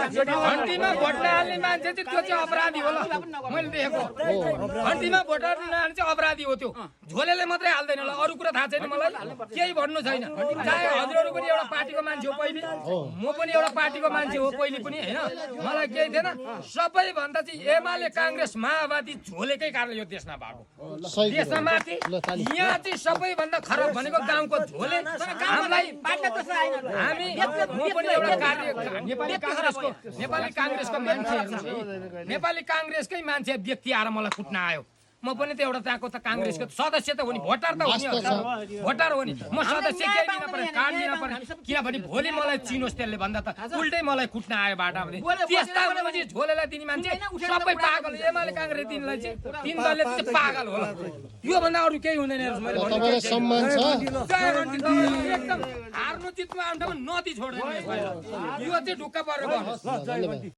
घन्टीमा vote नहाल्ने मान्छे चाहिँ त्यो चाहिँ अपराधी होला मैले देखेको घन्टीमा भोट नहाल्ने चाहिँ अपराधी हो त्यो झोलेले मात्रै हाल्दैन होला अरू कुरा थाहा छैन मलाई केही भन्नु छैन चाहे हजुरहरू पनि एउटा पार्टीको मान्छे हो पहिले म पनि एउटा पार्टीको मान्छे हो पहिले पनि हैन मलाई केही थिएन सबैभन्दा चाहिँ एमाले कांग्रेस माओवादी झोलेकै कारणले यो देशमा भएको देशमा माथि यहाँ चाहिँ सबैभन्दा खराब भनेको गाउँको झोले हामीलाई हामी म पनि एउटा नेपाली कांग्रेसको मान्छे नेपाली कांग्रेसकै मान्छे व्यक्ति आएर मलाई कुट्न आयो म पनि त एउटा त्यहाँको त कांग्रेसको सदस्य त हो नि भोटर त हो नि भोटर हो नि म सदस्य केही दिन पर्ने कार्ड दिन पर्ने किनभने भोलि मलाई चिनोस् त्यसले भन्दा त उल्टै मलाई कुट्न आयो बाटा भने त्यस्ता भने झोलेलाई दिने मान्छे सबै पागल एमाले कांग्रेस दिनलाई चाहिँ तीन दलले चाहिँ पागल होला यो भन्दा अरु केही हुँदैन तपाईलाई सम्मान छ एकदम हार्नु जित्नु आउँदा नदी छोड्दैन यो चाहिँ ढुक्क परेर गर्नुहोस्